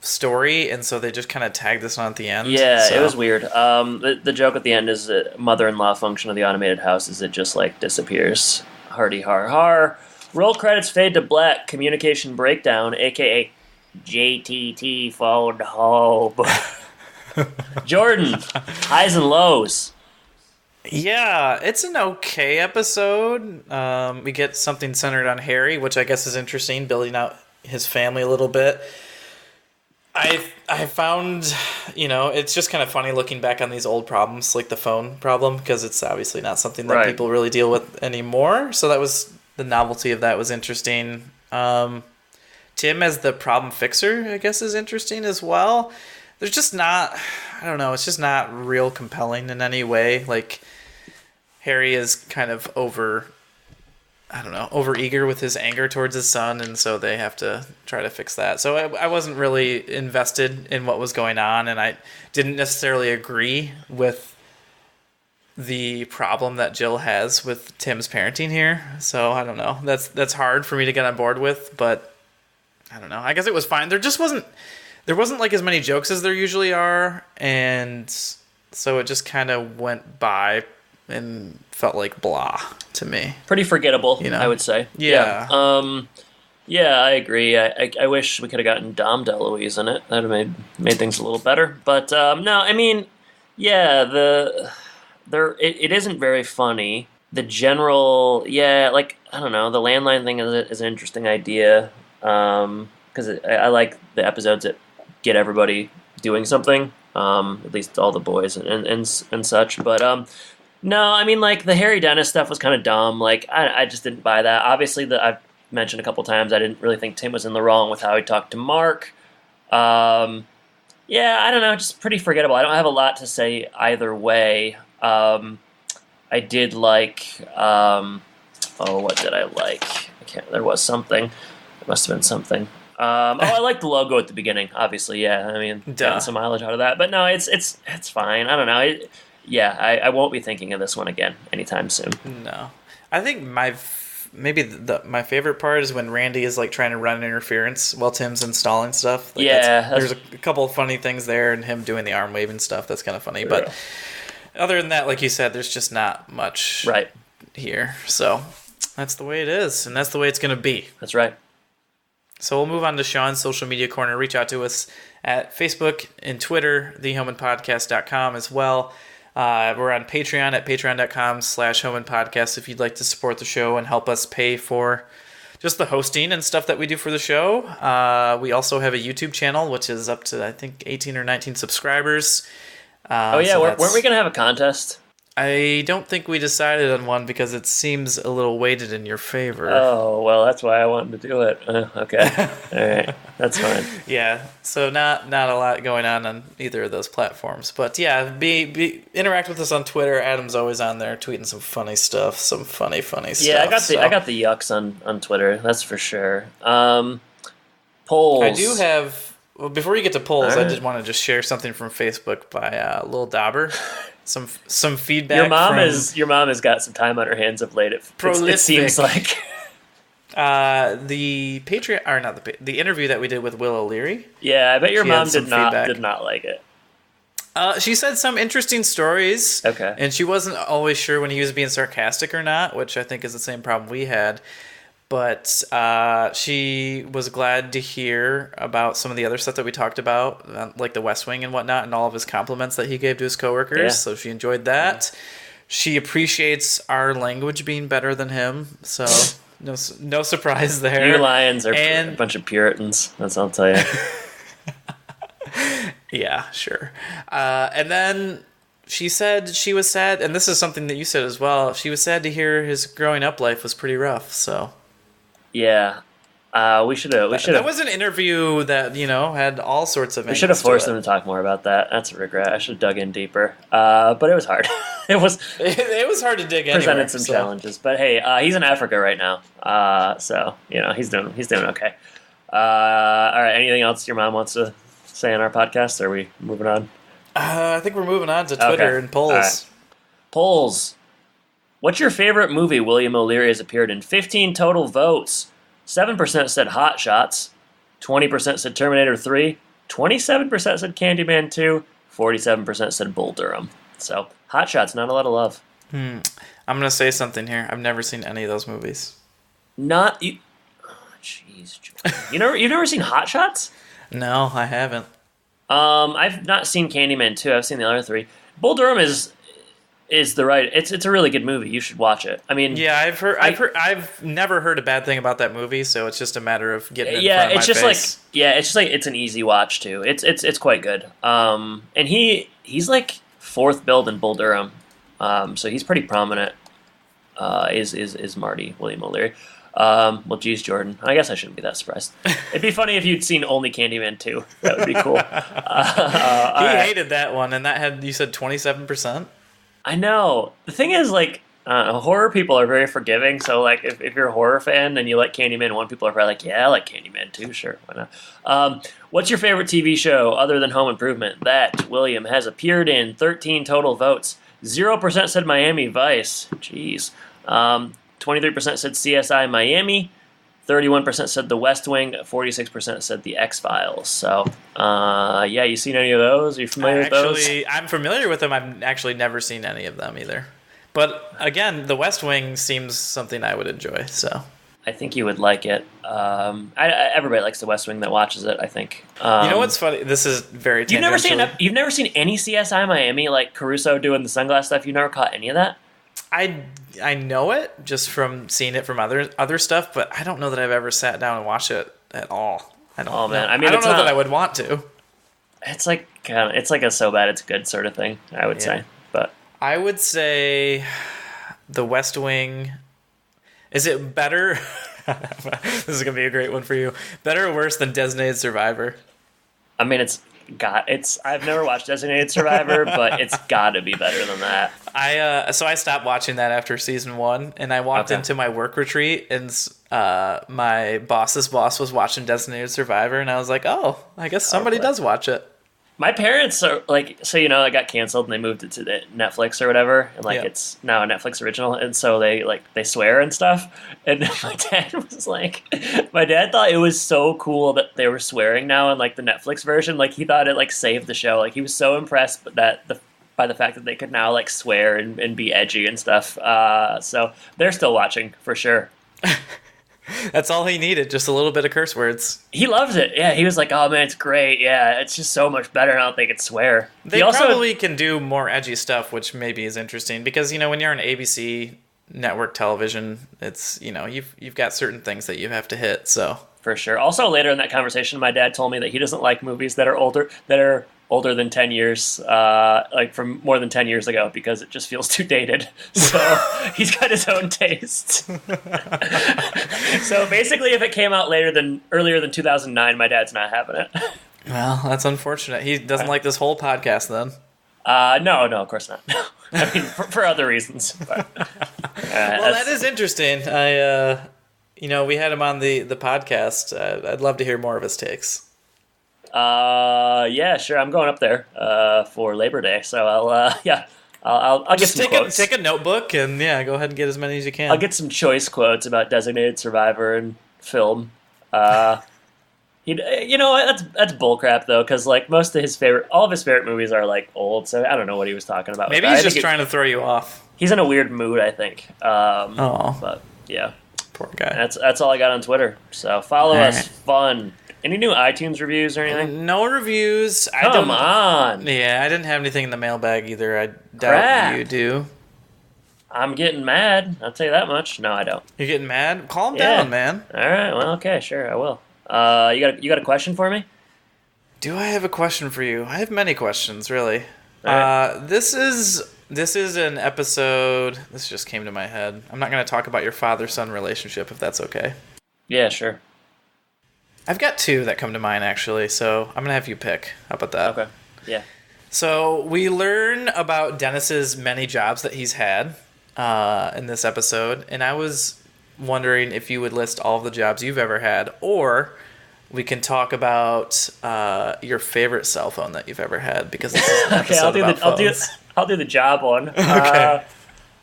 story, and so they just kind of tagged this on at the end. Yeah, so. It was weird. The joke at the end is that mother-in-law function of the automated house is it just like disappears. Hardy har har. Roll credits fade to black. Communication breakdown, aka JTT phone home. Jordan, highs and lows. Yeah, it's an okay episode. We get something centered on Harry, which I guess is interesting, building out his family a little bit. I found, it's just kind of funny looking back on these old problems, like the phone problem, because it's obviously not something that people really deal with anymore. So that was, the novelty of that was interesting. Tim as the problem fixer, I guess, is interesting as well. There's just not, I don't know, it's just not real compelling in any way. Like, Harry is kind of over eager with his anger towards his son, and so they have to try to fix that. So I wasn't really invested in what was going on, and I didn't necessarily agree with the problem that Jill has with Tim's parenting here. So I don't know. That's hard for me to get on board with, but I don't know. I guess it was fine. There wasn't like as many jokes as there usually are, and so it just kind of went by and felt like blah to me. Pretty forgettable, I would say. Yeah. Yeah, I agree. I wish we could have gotten Dom DeLuise in it. That would have made things a little better. But no, I mean, yeah, it isn't very funny. The general, like, I don't know, the landline thing is an interesting idea. Because I like the episodes that get everybody doing something, at least all the boys and such. But no, I mean, like, the Harry Dennis stuff was kind of dumb. Like, I just didn't buy that. Obviously, I've mentioned a couple times, I didn't really think Tim was in the wrong with how he talked to Mark. Yeah, I don't know, just pretty forgettable. I don't have a lot to say either way. I did like, what did I like? There was something. It must have been something. I like the logo at the beginning, obviously. Yeah, I mean, getting some mileage out of that. But no, it's fine. I don't know. I won't be thinking of this one again anytime soon. No, I think my favorite part is when Randy is like trying to run interference while Tim's installing stuff. Like, there's a couple of funny things there, and him doing the arm waving stuff. That's kind of funny. But other than that, like you said, there's just not much here. So that's the way it is, and that's the way it's going to be. That's right. So we'll move on to Sean's social media corner. Reach out to us at Facebook and Twitter, thehomanpodcast.com as well. We're on Patreon at patreon.com/homanpodcast if you'd like to support the show and help us pay for just the hosting and stuff that we do for the show. We also have a YouTube channel, which is up to, I think, 18 or 19 subscribers. Weren't we going to have a contest? I don't think we decided on one because it seems a little weighted in your favor. Oh, well, that's why I wanted to do it. Okay. All right. That's fine. Yeah. So not a lot going on either of those platforms. But yeah, interact with us on Twitter. Adam's always on there tweeting some funny stuff, some funny stuff. Yeah, I got the yucks on Twitter. That's for sure. Polls. I do have. Well, before you get to polls, I did want to just share something from Facebook by Lil Dauber. Some feedback. Your mom has got some time on her hands of late. It seems like. The Patreon, or not the interview that we did with Will O'Leary. Yeah, I bet your mom did not like it. She said some interesting stories. Okay. And she wasn't always sure when he was being sarcastic or not, which I think is the same problem we had. But she was glad to hear about some of the other stuff that we talked about, like the West Wing and whatnot, and all of his compliments that he gave to his coworkers. Yeah. So she enjoyed that. Yeah. She appreciates our language being better than him. So no surprise there. You Lions are a bunch of Puritans. That's all I'll tell you. Yeah, sure. And then she said she was sad, and this is something that you said as well. She was sad to hear his growing up life was pretty rough. So. Yeah, we should have. That was an interview that had all sorts of. We should have forced them to talk more about that. That's a regret. I should have dug in deeper. But it was hard. It was hard to dig in. Presented some challenges, but hey, he's in Africa right now. So he's doing okay. All right. Anything else your mom wants to say on our podcast? Or are we moving on? I think we're moving on to Twitter and polls. Right. Polls. What's your favorite movie William O'Leary has appeared in? 15 total votes. 7% said Hot Shots. 20% said Terminator 3. 27% said Candyman 2. 47% said Bull Durham. So, Hot Shots, not a lot of love. I'm going to say something here. I've never seen any of those movies. Not you. Oh, jeez. You've never seen Hot Shots? No, I haven't. I've not seen Candyman 2. I've seen the other three. Bull Durham is the right. It's a really good movie. You should watch it. I mean, yeah, I've never heard a bad thing about that movie. So it's just a matter of getting it in front of my face. It's an easy watch too. It's quite good. And he's like fourth billed in Bull Durham. So he's pretty prominent. Is Marty William O'Leary? Well, geez, Jordan. I guess I shouldn't be that surprised. It'd be funny if you'd seen only Candyman 2. That would be cool. He hated that one, and that had, you said 27%. I know. The thing is, like, horror people are very forgiving. So, like, if you're a horror fan and you like Candyman 1, people are probably like, yeah, I like Candyman 2. Sure, why not? What's your favorite TV show other than Home Improvement that William has appeared in? 13 total votes. 0% said Miami Vice. Jeez. 23% said CSI Miami. 31% said The West Wing. 46% said The X-Files. So, you seen any of those? Are you familiar with those? I'm familiar with them. I've actually never seen any of them either. But again, The West Wing seems something I would enjoy. So I think you would like it. Everybody likes The West Wing that watches it, I think. You know what's funny? This is very tangential. You've never seen any CSI Miami, like Caruso doing the sunglass stuff? You never caught any of that? I know it just from seeing it from other stuff, but I don't know that I've ever sat down and watched it at all. I don't know that I would want to. It's like a so bad it's good sort of thing, I would say. But I would say The West Wing. Is it better? This is gonna be a great one for you. Better or worse than Designated Survivor? I mean, I've never watched Designated Survivor, but it's got to be better than that. So I stopped watching that after season 1, and I walked into my work retreat, and my boss's boss was watching Designated Survivor, and I was like, oh, I guess somebody does watch it. My parents are like, so it got canceled and they moved it to the Netflix or whatever, and it's now a Netflix original, and so they swear and stuff. And my dad thought it was so cool that they were swearing now in like the Netflix version. Like he thought it like saved the show. Like he was so impressed by the fact that they could now like swear and be edgy and stuff. So they're still watching for sure. That's all he needed, just a little bit of curse words. He loves it. Yeah, he was like, oh man, it's great. Yeah, it's just so much better now that they could swear. They probably can do more edgy stuff, which maybe is interesting, because, when you're on ABC network television, it's, you've got certain things that you have to hit, so. For sure. Also, later in that conversation, my dad told me that he doesn't like movies that are older than 10 years, like from more than 10 years ago, because it just feels too dated. So he's got his own taste. So basically, if it came out earlier than 2009, my dad's not having it. Well, that's unfortunate. He doesn't like this whole podcast then. No, of course not. I mean, for other reasons. But, well, that is interesting. We had him on the podcast. I'd love to hear more of his takes. Yeah, sure. I'm going up there for Labor Day, so I'll get some quotes. Take a notebook and go ahead and get as many as you can. I'll get some choice quotes about Designated Survivor and film. That's bullcrap though, because like all of his favorite movies are like old, so I don't know what he was talking about. Maybe he's just trying to throw you off. He's in a weird mood, I think. But yeah, poor guy. That's all I got on Twitter. So follow us. Fun. Any new iTunes reviews or anything? No reviews. Come on. Yeah, I didn't have anything in the mailbag either. I doubt you do. I'm getting mad. I'll tell you that much. No, I don't. You're getting mad? Calm down, man. All right. Well, okay, sure, I will. You got a question for me? Do I have a question for you? I have many questions, really. Right. This is an episode. This just came to my head. I'm not going to talk about your father-son relationship, if that's okay. Yeah, sure. I've got two that come to mind, actually, so I'm going to have you pick. How about that? Okay, yeah. So we learn about Dennis's many jobs that he's had in this episode, and I was wondering if you would list all of the jobs you've ever had, or we can talk about your favorite cell phone that you've ever had, because this is an episode about phones. I'll do the job one. Okay.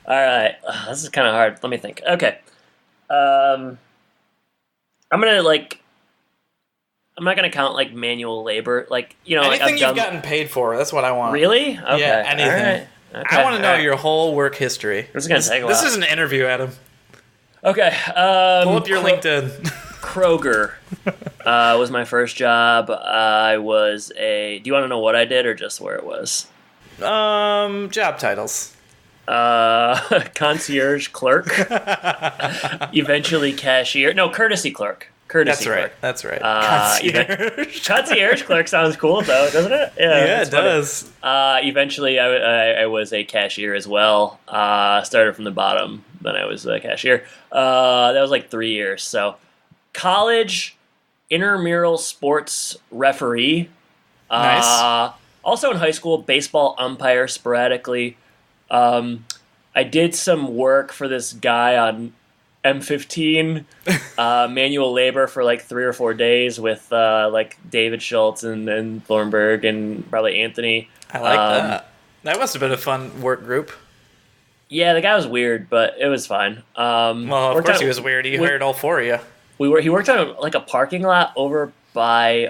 All right. This is kind of hard. Let me think. Okay. I'm not gonna count like manual labor, anything you've gotten paid for. That's what I want. Really? Okay. Yeah, anything. All right. Okay. I want to know your whole work history. This is gonna take a while. This is an interview, Adam. Okay. Pull up your LinkedIn. Kroger was my first job. I was do you want to know what I did or just where it was? Job titles. Concierge clerk. Eventually cashier. No, courtesy clerk. That's right. Concierge clerk sounds cool, though, doesn't it? Yeah, it does. Eventually, I was a cashier as well. Started from the bottom, then I was a cashier. That was like 3 years. So, college, intramural sports referee. Nice. Also in high school, baseball umpire sporadically. I did some work for this guy on M15 manual labor for like 3 or 4 days with like David Schultz and Thornburg and probably Anthony. I like that. That must have been a fun work group. Yeah, the guy was weird, but it was fine. Well, of course he was weird. He hired all four of you. He worked on like a parking lot over by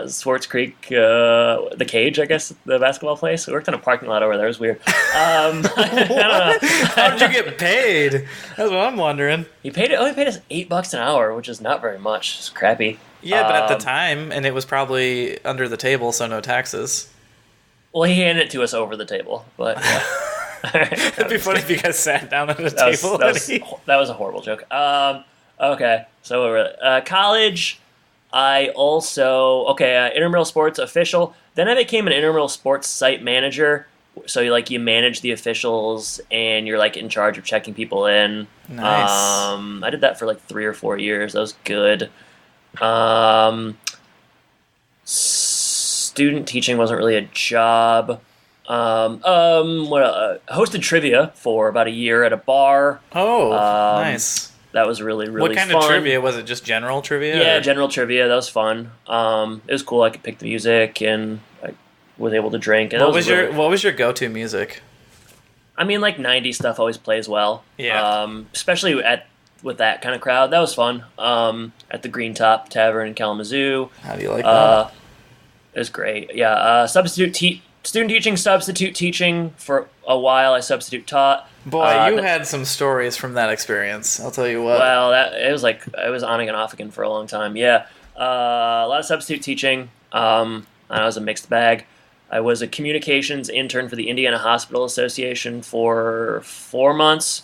Swartz Creek, the Cage, I guess, the basketball place. We worked on a parking lot over there. It was weird. I don't know. How did you get paid? That's what I'm wondering. He paid us $8 an hour, which is not very much. It's crappy. Yeah, but at the time, and it was probably under the table, so no taxes. Well, he handed it to us over the table, but yeah. It'd be funny if you guys sat down at a table. That was a horrible joke. Okay, so college. I also intramural sports official. Then I became an intramural sports site manager. So you manage the officials and you're like in charge of checking people in. Nice. I did that for like 3 or 4 years. That was good. Student teaching wasn't really a job. Hosted trivia for about a year at a bar. Oh, nice. That was really, really What kind fun. of trivia? Was it just general trivia? Yeah, or? general trivia. That was fun. It was cool. I could pick the music, and I was able to drink. And What was your go-to music? I mean, like 90s stuff always plays well. Yeah. Especially with that kind of crowd. That was fun. At the Green Top Tavern in Kalamazoo. How do you like that? It was great. Yeah. Student teaching, substitute teaching for a while. I substitute taught. Boy, you had some stories from that experience. I'll tell you what. Well, it was like I was on and off again for a long time. Yeah, a lot of substitute teaching. I was a mixed bag. I was a communications intern for the Indiana Hospital Association for 4 months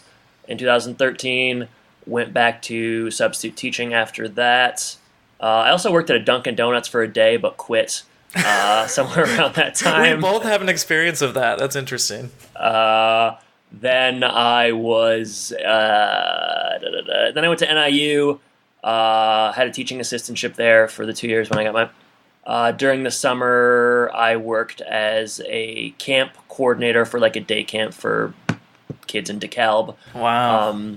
in 2013. Went back to substitute teaching after that. I also worked at a Dunkin' Donuts for a day, but quit somewhere around that time. We both have an experience of that. That's interesting. Then I was. Then I went to NIU. Had a teaching assistantship there for the 2 years when I got my. During the summer, I worked as a camp coordinator for like a day camp for kids in DeKalb. Wow.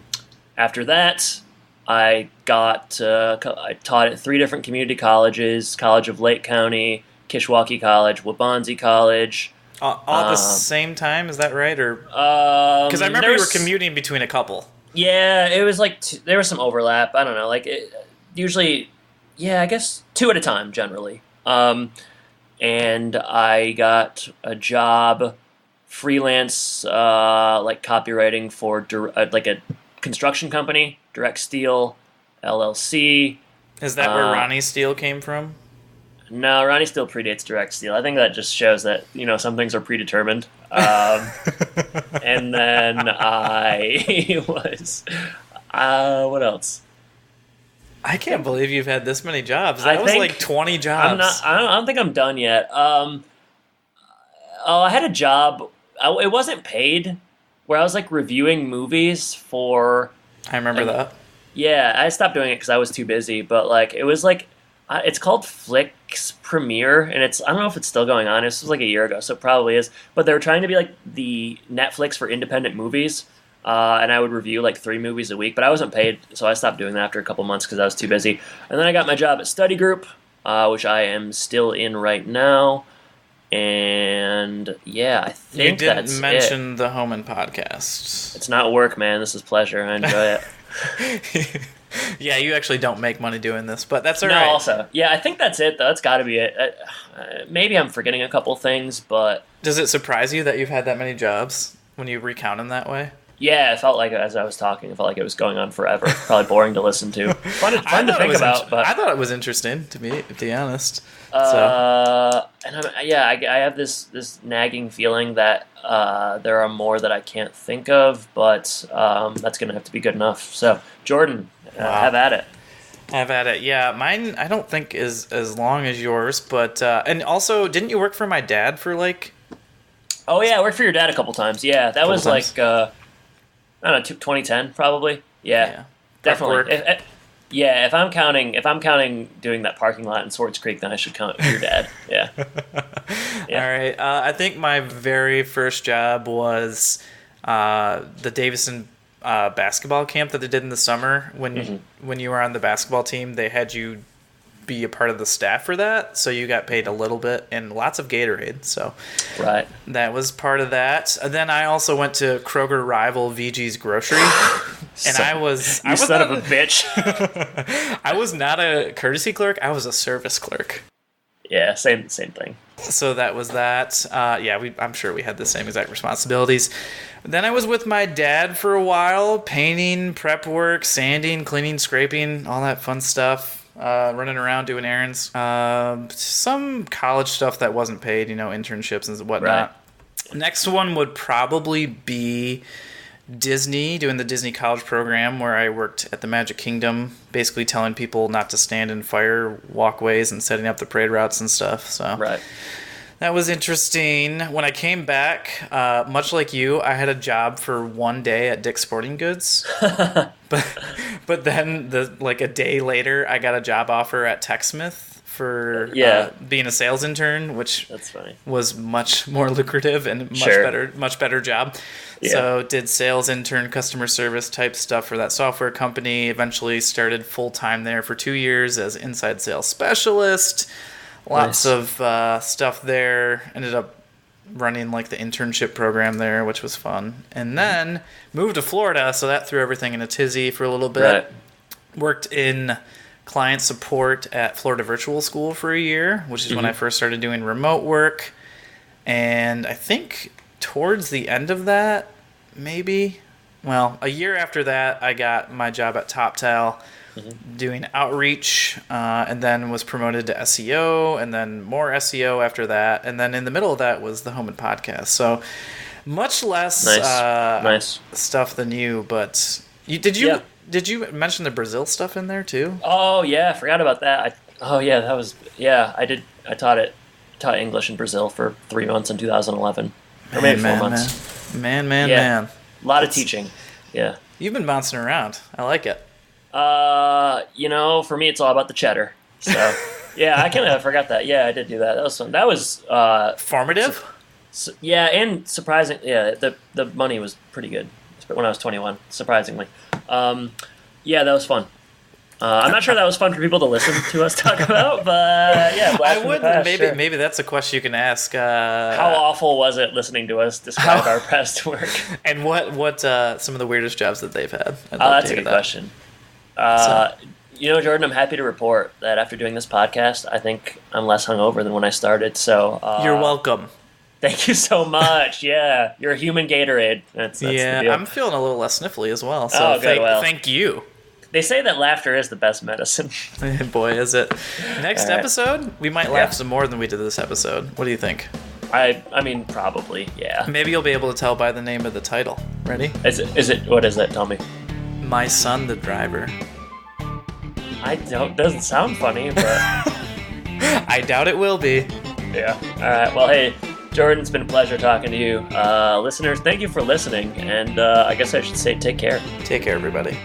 After that, I taught at 3 different community colleges: College of Lake County, Kishwaukee College, Waubonsee College. All at the same time, is that right? Or because I remember you were commuting between a couple. Yeah, it was like there was some overlap. I don't know, usually, yeah, I guess 2 at a time generally. And I got a job freelance, like copywriting for like a construction company, Direct Steel LLC. Is that where Ronnie Steele came from? No, Ronnie Steele predates Direct Steel. I think that just shows that, some things are predetermined. And then I was... what else? I can't believe you've had this many jobs. That was like 20 jobs. I don't think I'm done yet. I had a job. It wasn't paid, where I was like reviewing movies for... I remember that. Yeah, I stopped doing it because I was too busy. But like, it was like... it's called Flix Premiere, and I don't know if it's still going on. This was like a year ago, so it probably is. But they were trying to be like the Netflix for independent movies, and I would review like 3 movies a week. But I wasn't paid, so I stopped doing that after a couple months because I was too busy. And then I got my job at Study Group, which I am still in right now. And yeah, I think you that's didn't mention the Home and Podcast. It's not work, man. This is pleasure. I enjoy it. Yeah, you actually don't make money doing this, but that's all no, right. Also, yeah, I think that's it, though. That's got to be it. Maybe I'm forgetting a couple things, but... Does it surprise you that you've had that many jobs when you recount them that way? Yeah, it felt like, as I was talking, it felt like it was going on forever. Probably boring to listen to. Fun to think about, but... I thought it was interesting, to be honest. And I have this nagging feeling that there are more that I can't think of, but that's going to have to be good enough. So, Jordan... Wow. Have at it. Have at it. Yeah, mine I don't think is as long as yours, but and also didn't you work for my dad for like? Oh yeah, I worked for your dad a couple times. Yeah, that was times. like I don't know, 2010 probably. Yeah. Definitely. If I'm counting doing that parking lot in Swords Creek, then I should count your dad. Yeah. All right. I think my very first job was the Davison basketball camp that they did in the summer when you were on the basketball team. They had you be a part of the staff for that, so you got paid a little bit and lots of Gatorade. So right, that was part of that. And then I also went to Kroger rival VG's Grocery, and I was son of a bitch. I was not a courtesy clerk. I was a service clerk. Yeah, same thing. So that was that. I'm sure we had the same exact responsibilities. Then I was with my dad for a while, painting, prep work, sanding, cleaning, scraping, all that fun stuff, running around doing errands. Some college stuff that wasn't paid, internships and whatnot. Right. Next one would probably be Disney, doing the Disney college program where I worked at the Magic Kingdom, basically telling people not to stand in fire walkways and setting up the parade routes and stuff. So right. That was interesting. When I came back, much like you, I had a job for 1 day at Dick's Sporting Goods. but then a day later, I got a job offer at TechSmith for Yeah. being a sales intern, which That's funny. was much more lucrative and much better job. Yeah. So did sales intern, customer service type stuff for that software company. Eventually started full time there for 2 years as inside sales specialist. Lots of stuff there. Ended up running like the internship program there, which was fun. And then moved to Florida, so that threw everything in a tizzy for a little bit. Right. Worked in client support at Florida Virtual School for a year, which is when I first started doing remote work. And I think towards the end of that, maybe, well, a year after that, I got my job at TopTal doing outreach, and then was promoted to SEO, and then more SEO after that. And then in the middle of that was the Home and Podcast. So much less Nice. stuff than you, but did you mention the Brazil stuff in there too? Oh yeah, I forgot about that. I did. I taught English in Brazil for 3 months in 2011, or maybe 4 months. Man. A lot of teaching. Yeah. You've been bouncing around. I like it. For me, it's all about the cheddar. So yeah, I kind of forgot that. Yeah, I did do that. That was fun. That was Formative. Yeah, and surprising. Yeah, the money was pretty good when I was 21. Surprisingly. Yeah, that was fun. I'm not sure that was fun for people to listen to us talk about, but yeah, I would. Maybe that's a question you can ask. How awful was it listening to us describe our past work? And what some of the weirdest jobs that they've had? That's a good question. Jordan, I'm happy to report that after doing this podcast, I think I'm less hungover than when I started. So you're welcome. Thank you so much. Yeah, you're a human Gatorade. That's the deal. I'm feeling a little less sniffly as well. So thank you. They say that laughter is the best medicine. Boy, is it. Next episode, we might laugh some more than we did this episode. What do you think? I mean, probably, yeah. Maybe you'll be able to tell by the name of the title. Ready? Is it? What is it? Tell me. My Son the Driver. Doesn't sound funny, but... I doubt it will be. Yeah. All right, well, hey, Jordan, it's been a pleasure talking to you. Listeners, thank you for listening, and I guess I should say take care. Take care, everybody.